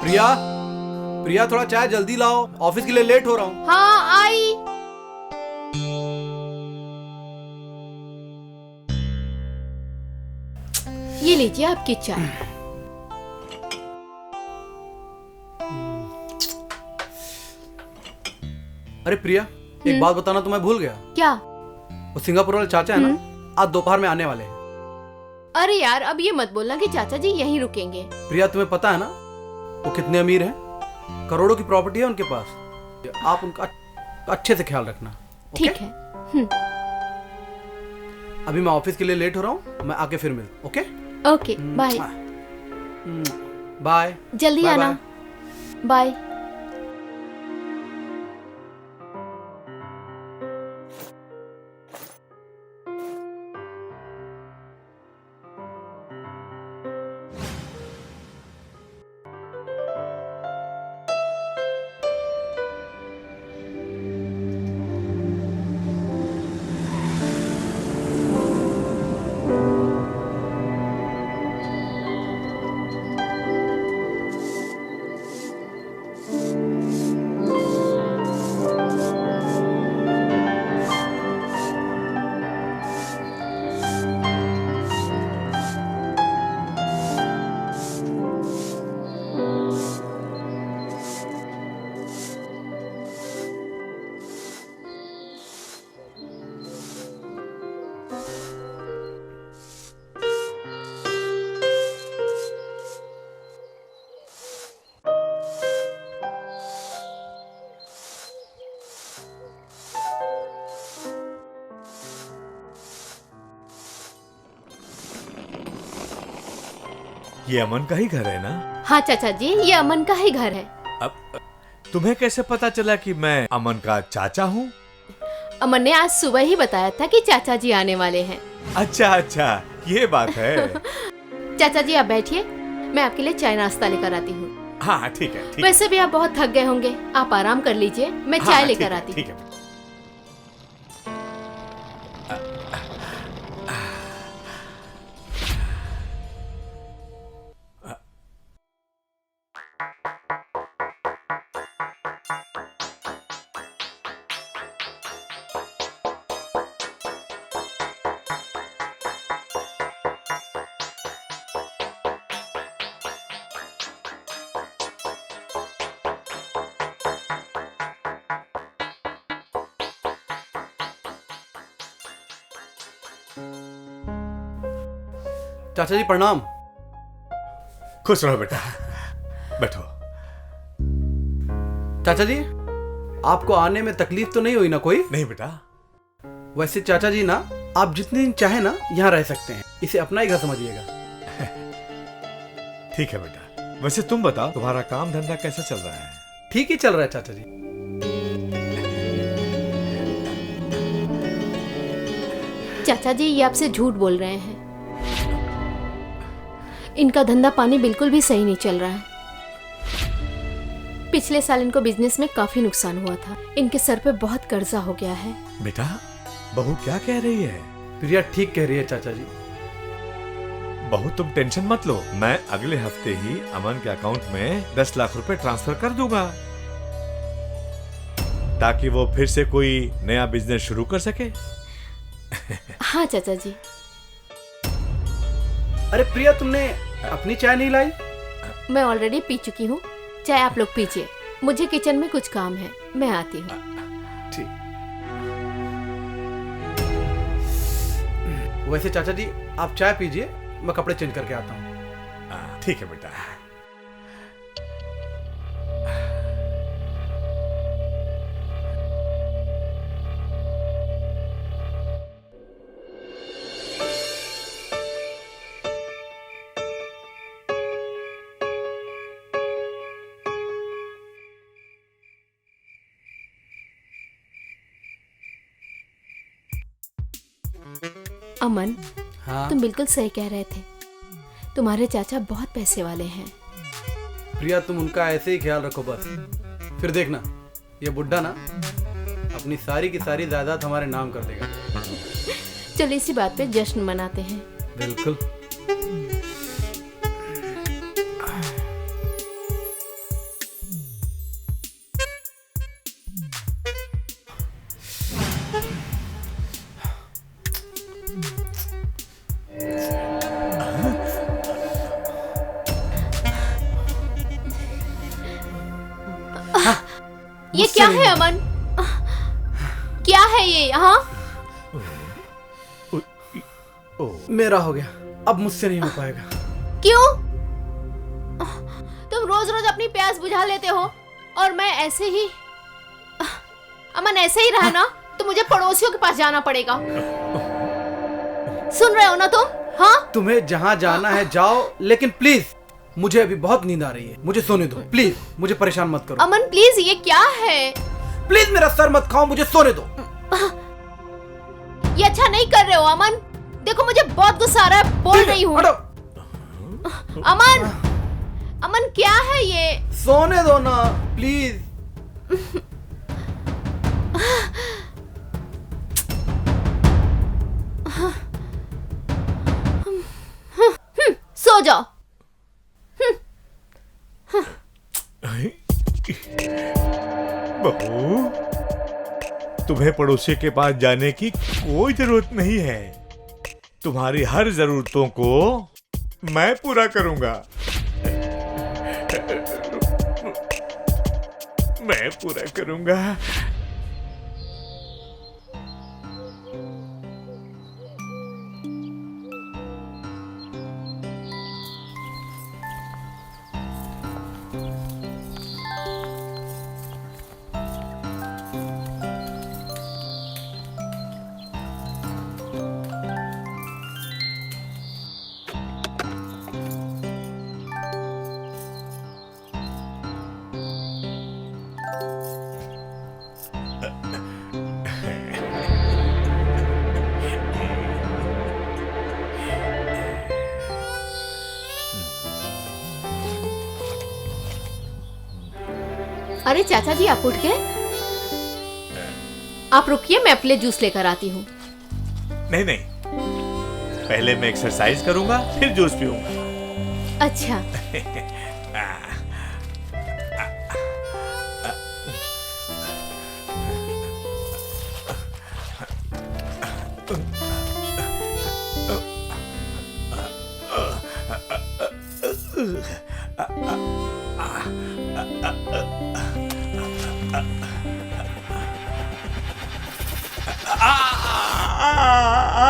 प्रिया, प्रिया थोड़ा चाय जल्दी लाओ, ऑफिस के लिए लेट हो रहा हूँ। हाँ आई। ये लीजिए आपकी चाय। अरे प्रिया, एक बात बताना तो मैं भूल गया। क्या? वो सिंगापुर वाले चाचा है ना, आज दोपहर में आने वाले हैं। अरे यार, अब ये मत बोलना कि चाचा जी यहीं रुकेंगे। प्रिया, तुम्हें पता है ना वो कितने अमीर हैं? करोड़ों की प्रॉपर्टी है उनके पास। आप उनका अच्छे से ख्याल रखना। ठीक है। अभी मैं ऑफिस के लिए लेट हो रहा हूँ, मैं आके फिर मिल। Okay okay, bye. बाय। जल्दी आना। बाय। ये अमन का ही घर है ना? हाँ चाचा जी, ये अमन का ही घर है। अब तुम्हें कैसे पता चला कि मैं अमन का चाचा हूँ? अमन ने आज सुबह ही बताया था कि चाचा जी आने वाले हैं। अच्छा अच्छा, ये बात है। चाचा जी आप बैठिए, मैं आपके लिए चाय नाश्ता लेकर आती हूँ। हाँ ठीक है, ठीक वैसे भी आप बहुत थक गए होंगे, आप आराम कर लीजिए, मैं है। चाय हाँ, लेकर ठीक है, आती ठीक हूँ। है। चाचा जी प्रणाम। खुश रहो बेटा, बैठो। चाचा जी, आपको आने में तकलीफ तो नहीं हुई ना कोई? नहीं बेटा। वैसे चाचा जी ना, आप जितने दिन चाहे ना यहाँ रह सकते हैं, इसे अपना ही घर समझिएगा। ठीक है बेटा। वैसे तुम बताओ, तुम्हारा काम धंधा कैसा चल रहा है? ठीक ही चल रहा है चाचा जी। चाचा जी ये आपसे झूठ बोल रहे हैं, इनका धंधा पानी बिल्कुल भी सही नहीं चल रहा है। पिछले साल इनको बिजनेस में काफी नुकसान हुआ था, इनके सर पे बहुत कर्जा हो गया है। बेटा, बहू क्या कह रही है? प्रिया ठीक कह रही है चाचा जी। बहू तुम टेंशन मत लो, मैं अगले हफ्ते ही अमन के अकाउंट में 10 लाख रुपए ट्रांसफर कर दूंगा, ताकि वो फिर से कोई नया बिजनेस शुरू कर सके। हाँ चाचा जी। अरे प्रिया, तुमने अपनी चाय नहीं लाई? मैं ऑलरेडी पी चुकी हूँ, चाहे आप लोग पीजिए, मुझे किचन में कुछ काम है, मैं आती हूँ। ठीक। वैसे चाचा जी आप चाय पीजिए, मैं कपड़े चेंज करके आता हूँ। ठीक है बेटा। अमन, हाँ तुम बिल्कुल सही कह रहे थे, तुम्हारे चाचा बहुत पैसे वाले हैं। प्रिया, तुम उनका ऐसे ही ख्याल रखो बस। फिर देखना, ये बुड्ढा ना अपनी सारी की सारी जायदाद हमारे नाम कर देगा। चलो इसी बात पे जश्न मनाते हैं। बिल्कुल। ये क्या है अमन? क्या है ये? हाँ, मेरा हो गया, अब मुझसे नहीं हो पाएगा। क्यों? तुम रोज रोज अपनी प्यास बुझा लेते हो और मैं ऐसे ही। अमन ऐसे ही रहा ना तो मुझे पड़ोसियों के पास जाना पड़ेगा। सुन रहे हो ना तुम? हाँ, तुम्हें जहाँ जाना है जाओ, लेकिन प्लीज मुझे अभी बहुत नींद आ रही है, मुझे सोने दो प्लीज, मुझे परेशान मत करो। अमन प्लीज, ये क्या है? प्लीज मेरा सर मत खाओ, मुझे सोने दो। ये अच्छा नहीं कर रहे हो अमन। देखो मुझे बहुत गुस्सा आ रहा है, बोल रही हूँ। हटो। अमन, अमन क्या है ये? सोने दो ना प्लीज। सो जाओ। बहू, तुम्हें पड़ोसी के पास जाने की कोई जरूरत नहीं है। तुम्हारी हर जरूरतों को मैं पूरा करूंगा। मैं पूरा करूंगा। अरे चाचा जी, आप उठ गए? आप रुकिए, मैं अपने जूस लेकर आती हूँ। नहीं नहीं, पहले मैं एक्सरसाइज करूंगा फिर जूस पीऊंगा। अच्छा।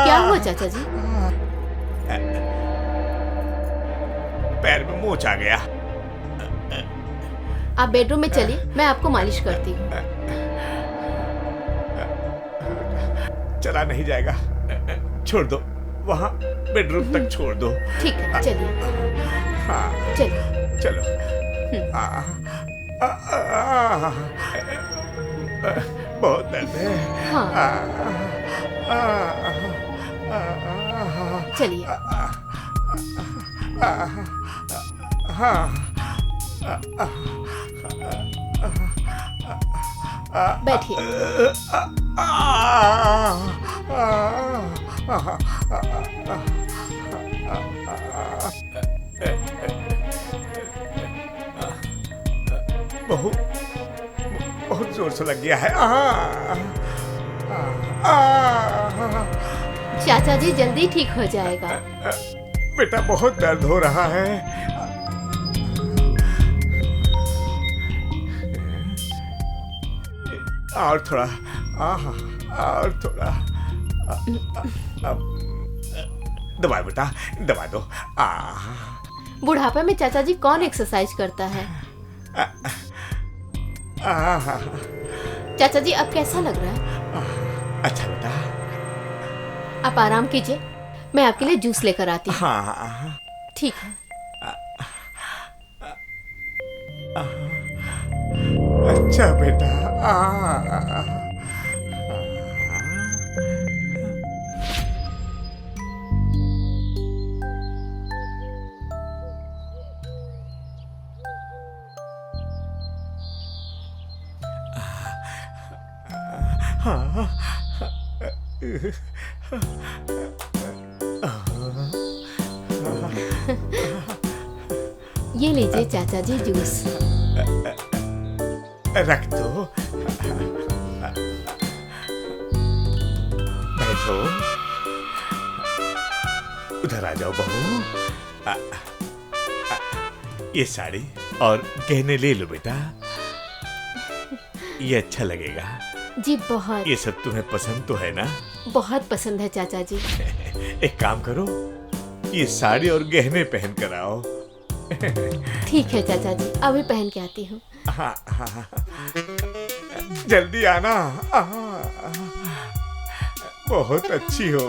क्या हुआ चाचा जी? पैर में मोच आ गया। आप बेडरूम में चलिए, मैं आपको मालिश करती हूँ। चला नहीं जाएगा, छोड़ दो, वहां बेडरूम तक छोड़ दो। ठीक है, चलिए। हाँ चलिए। चलो। बहुत दर्द है। हाँ, चलिए। बैठिए। बहुत जोर से लग गया है। चाचा जी जल्दी ठीक हो जाएगा। बेटा बहुत दर्द हो रहा है। और थोड़ा, और थोड़ा। दबा बेटा, दबा दो। बुढ़ापे में चाचा जी कौन एक्सरसाइज करता है? चाचा जी अब कैसा लग रहा है? अच्छा बेटा, आप आराम कीजिए, मैं आपके लिए जूस लेकर आती हूँ। हाँ ठीक है। अच्छा बेटा। ये लीजिए चाचा जी जूस। रख दो। बैठो। उधर आ जाओ बहू। ये साड़ी और गहने ले लो बेटा। ये अच्छा लगेगा। जी बहुत। ये सब तुम्हें पसंद तो है ना? बहुत पसंद है चाचा जी। एक काम करो, ये साड़ी और गहने पहन कर आओ। ठीक है चाचा जी, अभी पहन के आती हूँ। हाँ, हाँ, जल्दी आना। बहुत अच्छी हो।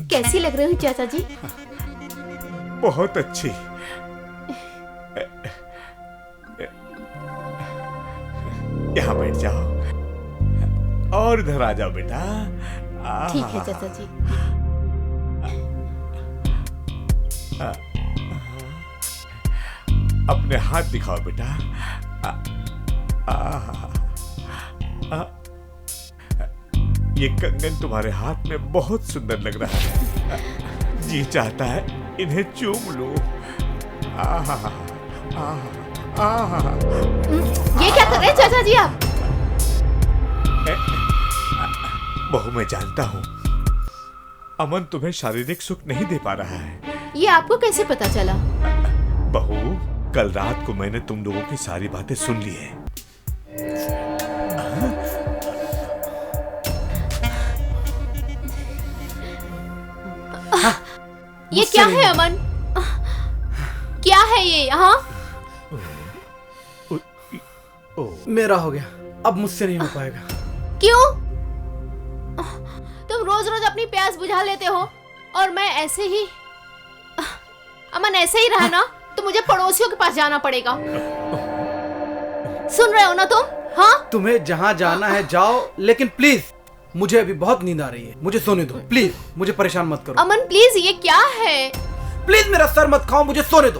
कैसी लग रही हूँ चाचा जी? बहुत अच्छी। यहाँ बैठ जाओ और इधर आ जाओ बेटा। ठीक है चाचा जी। अपने हाथ दिखाओ बेटा। ये कंगन तुम्हारे हाथ में बहुत सुंदर लग रहा है। जी चाहता है इन्हें चूम लो। ये क्या कर रहे हैं चाचा जी आप? बहू, मैं जानता हूँ अमन तुम्हें शारीरिक सुख नहीं दे पा रहा है। ये आपको कैसे पता चला? बहू, कल रात को मैंने तुम लोगों की सारी बातें सुन ली है। ये क्या है अमन? क्या है ये? हाँ, मेरा हो गया, अब मुझसे नहीं हो पाएगा। क्यों? तुम रोज रोज अपनी प्यास बुझा लेते हो और मैं ऐसे ही अमन ऐसे ही रहा ना तो मुझे पड़ोसियों के पास जाना पड़ेगा। सुन रहे हो ना तुम? हाँ, तुम्हें जहाँ जाना है जाओ, लेकिन प्लीज मुझे अभी बहुत नींद आ रही है, मुझे सोने दो प्लीज। मुझे परेशान मत करो अमन प्लीज। ये क्या है? प्लीज मेरा सर मत खाओ, मुझे सोने दो।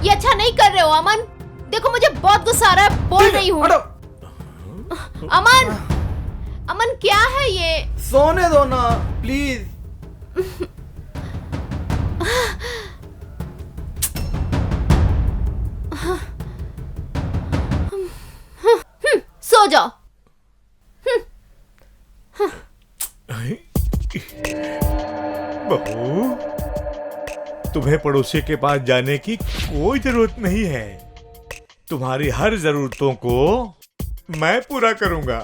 ये अच्छा नहीं कर रहे हो अमन। देखो मुझे बहुत गुस्सा आ रहा है, बोल रही हूँ। अमन, अमन क्या है ये? सोने दो ना प्लीज। सो जाओ। बहू, तुम्हें पड़ोसी के पास जाने की कोई जरूरत नहीं है। तुम्हारी हर जरूरतों को मैं पूरा करूंगा।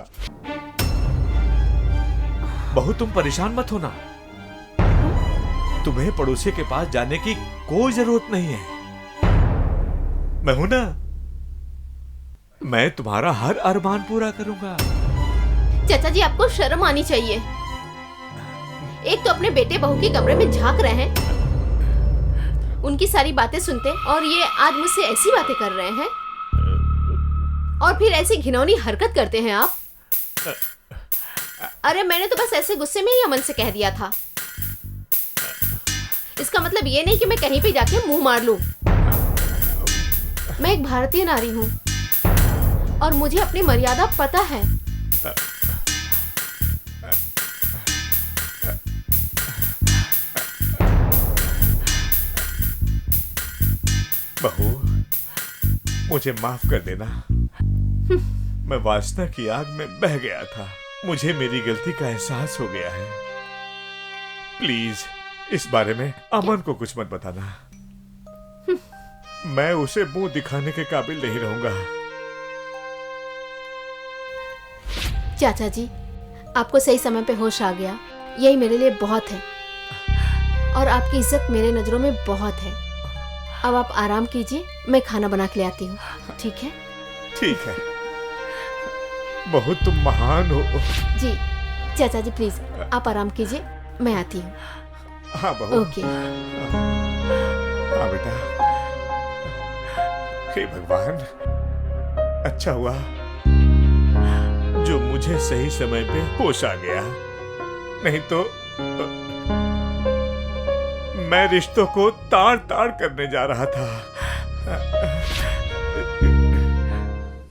बहू, तुम परेशान मत होना। तुम्हें पड़ोसी के पास जाने की कोई जरूरत नहीं है। मैं हूं ना, मैं तुम्हारा हर अरमान पूरा करूंगा। चाचा जी, आपको शर्म आनी चाहिए। एक तो अपने बेटे बहू के कमरे में झांक रहे हैं, उनकी सारी बातें सुनते, और ये आज मुझसे ऐसी बातें कर रहे हैं, और फिर ऐसी घिनौनी हरकत करते हैं आप। अरे मैंने तो बस ऐसे गुस्से में ही अमन से कह दिया था। इसका मतलब ये नहीं कि मैं कहीं पे जाके मुंह मार लूं। मैं एक भारतीय नारी हूं और मुझे अपनी मर्यादा पता है। बहू, मुझे माफ कर देना। मैं वासना की आग में बह गया था। मुझे मेरी गलती का एहसास हो गया है। प्लीज इस बारे में अमन को कुछ मत बताना। मैं उसे मुंह दिखाने के काबिल नहीं रहूंगा। चाचा जी, आपको सही समय पे होश आ गया, यही मेरे लिए बहुत है, और आपकी इज्जत मेरे नजरों में बहुत है। अब आप आराम कीजिए, मैं खाना बना के ले आती हूँ। ठीक है? ठीक है बहू, तुम महान हो। जी चाचा जी, प्लीज आप आराम कीजिए, मैं आती हूँ। हाँ बहू। ओके। हाँ बेटा। हे भगवान, अच्छा हुआ जो मुझे सही समय पे होश आ गया, नहीं तो मैं रिश्तों को ताड़ ताड़ करने जा रहा था।